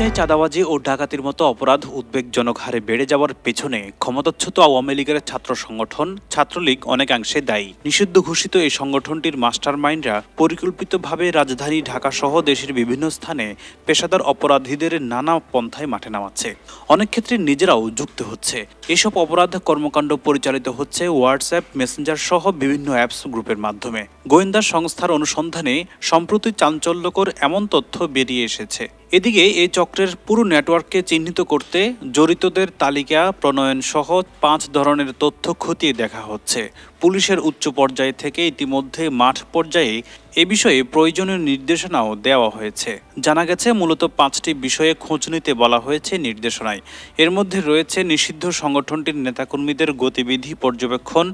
ছিনতাই, চাঁদাবাজি ও ডাকাতির মতো অপরাধ উদ্বেগজনক হারে বেড়ে যাওয়ার পেছনে ক্ষমতাচ্যুত আওয়ামী লীগের ছাত্র সংগঠন ছাত্রলীগ অনেকাংশে দায়ী। নিষিদ্ধ ঘোষিত এই সংগঠনটির মাস্টারমাইন্ডরা পরিকল্পিতভাবে রাজধানী ঢাকাসহ দেশের বিভিন্ন স্থানে পেশাদার অপরাধীদের নানা পন্থায় মাঠে নামাচ্ছে। অনেক ক্ষেত্রে নিজেরাও যুক্ত হচ্ছে। এসব অপরাধ কর্মকাণ্ড পরিচালিত হচ্ছে হোয়াটসঅ্যাপ, মেসেঞ্জার সহ বিভিন্ন অ্যাপস গ্রুপের মাধ্যমে। গোয়েন্দা সংস্থার অনুসন্ধানে সম্প্রতি চাঞ্চল্যকর এমন তথ্য বেরিয়ে এসেছে। এদিকে এই চক্রের পুরো নেটওয়ার্ককে চিহ্নিত করতে জড়িতদের তালিকা প্রণয়ন সহ 5 ধরনের তথ্য খতিয়ে দেখা হচ্ছে। পুলিশের উচ্চ পর্যায় থেকে ইতিমধ্যে মাঠ পর্যায়ে এ বিষয়ে প্রয়োজনীয় নির্দেশনাও দেওয়া হয়েছে। জানা গেছে মূলত 5টি বিষয়ে খোঁজ নিতে বলা হয়েছে নির্দেশনায়। এর মধ্যে রয়েছে নিষিদ্ধ সংগঠনটির নেতাকর্মীদের গতিবিধি পর্যবেক্ষণ,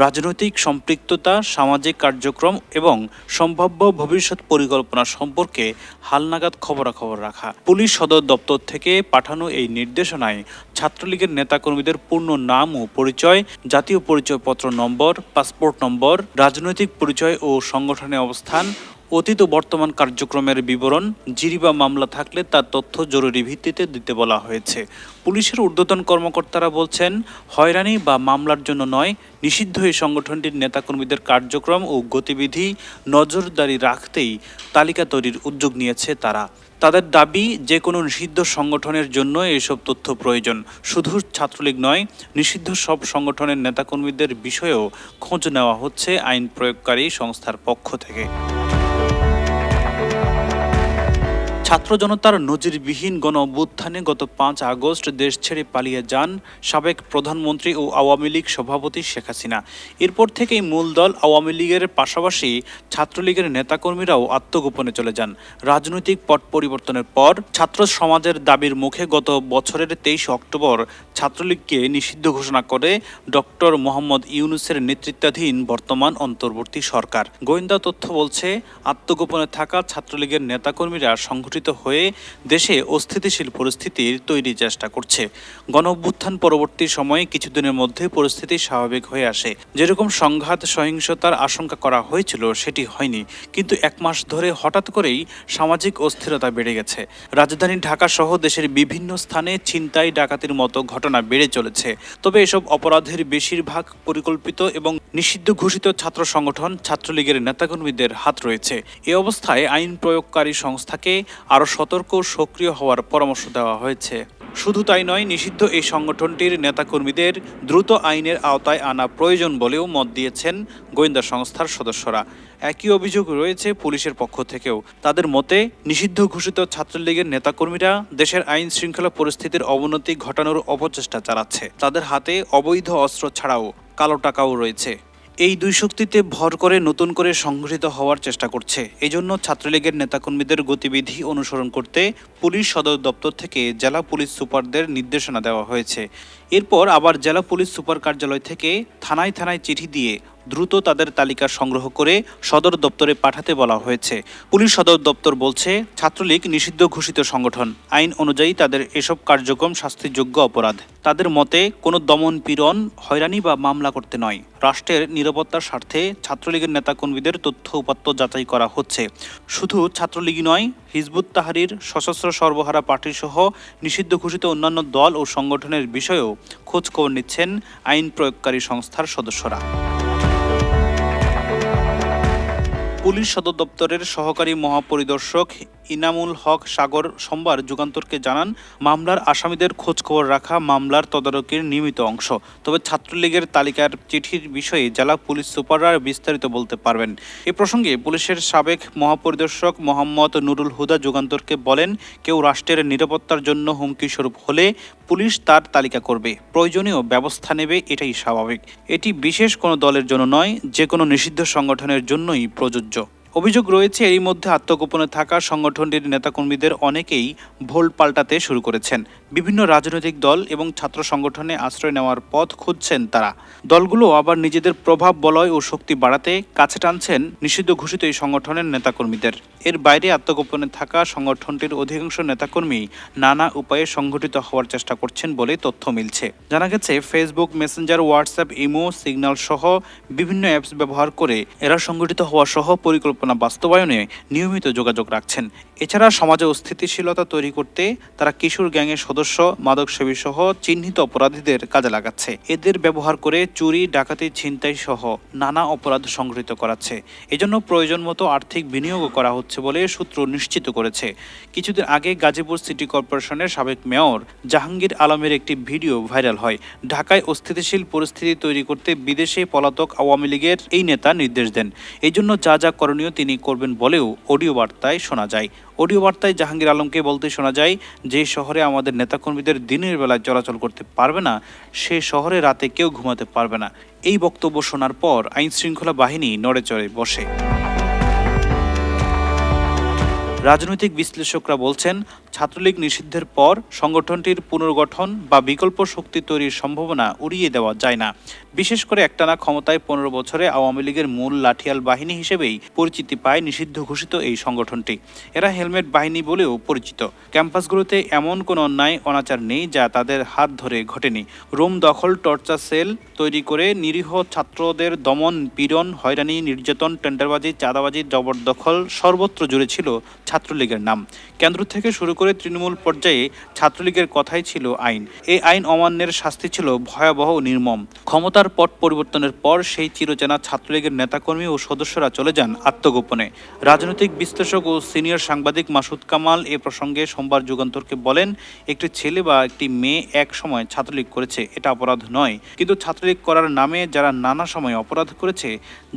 রাজনৈতিক সম্পৃক্ততা, সামাজিক কার্যক্রম এবং সম্ভাব্য ভবিষ্যৎ পরিকল্পনা সম্পর্কে হালনাগাদ খবরাখবর রাখা। পুলিশ সদর দপ্তর থেকে পাঠানো এই নির্দেশনায় ছাত্রলীগের নেতাকর্মীদের পূর্ণ নাম ও পরিচয়, জাতীয় পরিচয়পত্র নম্বর, পাসপোর্ট নম্বর, রাজনৈতিক পরিচয় ও সংগঠনের অবস্থান, অতীত ও বর্তমান কার্যক্রমের বিবরণ, জিডি বা মামলা থাকলে তার তথ্য জরুরি ভিত্তিতে দিতে বলা হয়েছে। পুলিশের ঊর্ধ্বতন কর্মকর্তারা বলছেন, হয়রানি বা মামলার জন্য নয়, নিষিদ্ধ এই সংগঠনটির নেতাকর্মীদের কার্যক্রম ও গতিবিধি নজরদারি রাখতেই তালিকা তৈরির উদ্যোগ নিয়েছে তারা। তাদের দাবি, যে কোনো নিষিদ্ধ সংগঠনের জন্য এসব তথ্য প্রয়োজন। শুধু ছাত্রলীগ নয়, নিষিদ্ধ সব সংগঠনের নেতাকর্মীদের বিষয়েও খোঁজ নেওয়া হচ্ছে আইন প্রয়োগকারী সংস্থার পক্ষ থেকে। ছাত্র জনতার নজিরবিহীন গণ অভ্যুত্থানে গত 5 আগস্ট দেশ ছেড়ে পালিয়ে যান সাবেক প্রধানমন্ত্রী ও আওয়ামী লীগ সভাপতি শেখ হাসিনা। এরপর থেকেই মূল দল আওয়ামী লীগের পাশাপাশি ছাত্রলীগের নেতাকর্মীরাও আত্মগোপনে চলে যান। রাজনৈতিক পট পরিবর্তনের পর ছাত্র সমাজের দাবির মুখে গত বছরের 23 অক্টোবর ছাত্রলীগকে নিষিদ্ধ ঘোষণা করে ডক্টর মোহাম্মদ ইউনূসের নেতৃত্বাধীন বর্তমান অন্তর্বর্তী সরকার। গোয়েন্দা তথ্য বলছে, আত্মগোপনে থাকা ছাত্রলীগের নেতাকর্মীরা সংগঠিত হয়ে দেশে অস্থিতিশীল পরিস্থিতির তৈরি চেষ্টা করছে। গণঅভ্যুত্থান পরবর্তী সময়ে কিছুদিনের মধ্যে পরিস্থিতি স্বাভাবিক হয়ে আসে। যেরকম সংঘাত, সহিংসতার আশঙ্কা করা হয়েছিল সেটি হয়নি, কিন্তু 1 মাস ধরে হঠাৎ করেই সামাজিক অস্থিরতা বেড়ে গেছে। রাজধানী ঢাকা সহ দেশের বিভিন্ন স্থানে ছিনতাই, ডাকাতির মতো ঘটনা বেড়ে চলেছে। তবে এসব অপরাধের বেশিরভাগ পরিকল্পিত এবং নিষিদ্ধ ঘোষিত ছাত্র সংগঠন ছাত্রলীগের নেতাকর্মীদের হাত রয়েছে। এ অবস্থায় আইন প্রয়োগকারী সংস্থাকে আরও সতর্ক ও সক্রিয় হওয়ার পরামর্শ দেওয়া হয়েছে। শুধু তাই নয়, নিষিদ্ধ এই সংগঠনটির নেতাকর্মীদের দ্রুত আইনের আওতায় আনা প্রয়োজন বলেও মত দিয়েছেন গোয়েন্দা সংস্থার সদস্যরা। একই অভিযোগ রয়েছে পুলিশের পক্ষ থেকেও। তাদের মতে, নিষিদ্ধ ঘোষিত ছাত্রলীগের নেতাকর্মীরা দেশের আইন শৃঙ্খলা পরিস্থিতির অবনতি ঘটানোর অপচেষ্টা চালাচ্ছে। তাদের হাতে অবৈধ অস্ত্র ছাড়াও কালো টাকাও রয়েছে। এই দুই শক্তিতে ভর করে নতুন করে সংগঠিত হওয়ার চেষ্টা করছে। এজন্য ছাত্রলীগের নেতাকর্মীদের গতিবিধি অনুসরণ করতে পুলিশ সদর দপ্তর থেকে জেলা পুলিশ সুপারদের নির্দেশনা দেওয়া হয়েছে। এরপর আবার জেলা পুলিশ সুপার কার্যালয় থেকে থানায় থানায় চিঠি দিয়ে দ্রুত তাদের তালিকা সংগ্রহ করে সদর দপ্তরে পাঠাতে বলা হয়েছে। পুলিশ সদর দপ্তর বলছে, ছাত্রলীগ নিষিদ্ধ ঘোষিত সংগঠন। আইন অনুযায়ী তাদের এসব কার্যক্রম শাস্তিযোগ্য অপরাধ। তাদের মতে, কোনো দমন পীড়ন, হয়রানি বা মামলা করতে নয়, রাষ্ট্রের নিরাপত্তার স্বার্থে ছাত্রলীগের নেতাকর্মীদের তথ্য উপাত্ত যাচাই করা হচ্ছে। শুধু ছাত্রলীগই নয়, হিজবুত তাহরির, সশস্ত্র সর্বহারা পার্টি সহ নিষিদ্ধ ঘোষিত অন্যান্য দল ও সংগঠনের বিষয়েও খোঁজখবর নিচ্ছেন আইন প্রয়োগকারী সংস্থার সদস্যরা। পুলিশ সদর দপ্তরের সহকারী মহাপরিদর্শক ইনামুল হক সাগর সোমবার যুগান্তরকে জানান, মামলার আসামিদের খোঁজখবর রাখা মামলার তদারকির নিয়মিত অংশ। তবে ছাত্রলীগের তালিকার চিঠির বিষয়ে জেলা পুলিশ সুপাররা বিস্তারিত বলতে পারবেন। এ প্রসঙ্গে পুলিশের সাবেক মহাপরিদর্শক মোহাম্মদ নুরুল হুদা যুগান্তরকে বলেন, কেউ রাষ্ট্রের নিরাপত্তার জন্য হুমকি স্বরূপ হলে পুলিশ তার তালিকা করবে, প্রয়োজনীয় ব্যবস্থা নেবে, এটাই স্বাভাবিক। এটি বিশেষ কোনো দলের জন্য নয়, যে কোনো নিষিদ্ধ সংগঠনের জন্যই প্রযোজ্য। অভিযোগ রয়েছে, এরই মধ্যে আত্মগোপনে থাকা সংগঠনটির নেতাকর্মীদের অনেকেই ভোল পাল্টাতে শুরু করেছেন। বিভিন্ন রাজনৈতিক দল এবং ছাত্র সংগঠনে আশ্রয় নেওয়ার পথ খুঁজছেন তারা। দলগুলো আবার নিজেদের প্রভাব, বলয় ও শক্তি বাড়াতে কাছে টানছেন নিষিদ্ধ ঘোষিত এই সংগঠনের নেতাকর্মীদের। এর বাইরে আত্মগোপনে থাকা সংগঠনটির অধিকাংশ নেতাকর্মী নানা উপায়ে সংগঠিত হওয়ার চেষ্টা করছেন বলে তথ্য মিলছে। জানা গেছে, Facebook, Messenger, WhatsApp, imo, signal সহ বিভিন্ন অ্যাপস ব্যবহার করে এরা সংগঠিত হওয়া সহ পরিকল্পনা পরিকল্পনা বাস্তবায়নে নিয়মিত যোগাযোগ রাখছেন। এছাড়া সমাজে অস্থিতিশীলতা তৈরি করতে তারা কিশোর গ্যাংয়ের সদস্য, মাদকসেবী সহ চিহ্নিত অপরাধীদের কাজে লাগাচ্ছে। এদের ব্যবহার করে চুরি, ডাকাতি, ছিনতাই সহ নানা অপরাধ সংঘটিত করাচ্ছে। এজন্য প্রয়োজন মতো আর্থিক বিনিয়োগও করা হচ্ছে বলে সূত্র নিশ্চিত করেছে। কিছুদিন আগে গাজীপুর সিটি কর্পোরেশনের সাবেক মেয়র জাহাঙ্গীর আলমের একটি ভিডিও ভাইরাল হয়। ঢাকায় অস্থিতিশীল পরিস্থিতি তৈরি করতে বিদেশে পলাতক আওয়ামী লীগের এই নেতা নির্দেশ দেন। এই জন্য যা যা করণীয় তিনি করবেন বলেও অডিও বার্তায় শোনা যায়। অডিও বার্তায় জাহাঙ্গীর আলমকে বলতে শোনা যায়, যে শহরে আমাদের নেতাকর্মীদের দিনের বেলায় চলাচল করতে পারবে না, সে শহরে রাতে কেউ ঘুমাতে পারবে না। এই বক্তব্য শোনার পর আইনশৃঙ্খলা বাহিনী নড়েচড়ে বসে। রাজনৈতিক বিশ্লেষকরা বলছেন, ছাত্রলীগ নিষিদ্ধের পর সংগঠনটির পুনর্গঠন বা বিকল্প শক্তি তৈরির সম্ভাবনা উড়িয়ে দেওয়া যায় না। বিশেষ করে একটানা ক্ষমতায় ১৫ বছরে আওয়ামী লীগের মূল লাঠিয়াল বাহিনী হিসেবেই পরিচিতি পায় নিষিদ্ধ ঘোষিত এই সংগঠনটি। এরা হেলমেট বাহিনী বলেও পরিচিত। ক্যাম্পাসগুলোতে এমন কোনো অন্যায় অনাচার নেই যা তাদের হাত ধরে ঘটেনি। রুম দখল, টর্চার সেল তৈরি করে নিরীহ ছাত্রদের দমন, পীড়ন, হয়রানি, নির্যাতন, টেন্ডারবাজি, চাঁদাবাজি, জবরদখল সর্বত্র জুড়ে ছিল ছাত্রলীগের নাম। কেন্দ্র থেকে শুরু করে তৃণমূল পর্যায়ে ছাত্রলীগের কথাই ছিল আইন। এই আইন অমান্যের শাস্তি ছিল ভয়াবহ ও নির্মম। ক্ষমতার পট পরিবর্তনের পর সেই চিরচেনা ছাত্রলীগের নেতাকর্মী ও সদস্যরা চলে যান আত্মগোপনে। রাজনৈতিক বিশ্লেষক ও সিনিয়র সাংবাদিক মাসুদ কামাল এ প্রসঙ্গে সোমবার যুগান্তরকে বলেন, একটি ছেলে বা একটি মেয়ে এক সময় ছাত্রলীগ করেছে, এটা অপরাধ নয়। কিন্তু ছাত্রলীগ করার নামে যারা নানা সময় অপরাধ করেছে,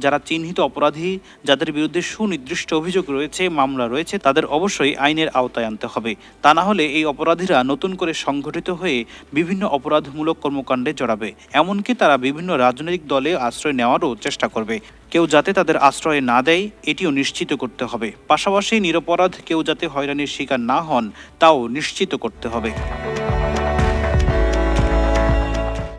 যারা চিহ্নিত অপরাধী, যাদের বিরুদ্ধে সুনির্দিষ্ট অভিযোগ রয়েছে, মামলা রয়েছে, তাদের অবশ্যই আইনের আওতায় আনতে হবে। তা না হলে এই অপরাধীরা নতুন করে সংগঠিত হয়ে বিভিন্ন অপরাধমূলক কর্মকাণ্ডে জড়াবে। এমনকি তারা বিভিন্ন রাজনৈতিক দলে আশ্রয় নেওয়ারও চেষ্টা করবে। কেউ যাতে তাদের আশ্রয় না দেয়, এটিও নিশ্চিত করতে হবে। পাশাপাশি নিরপরাধ কেউ যাতে হয়রানির শিকার না হন, তাও নিশ্চিত করতে হবে।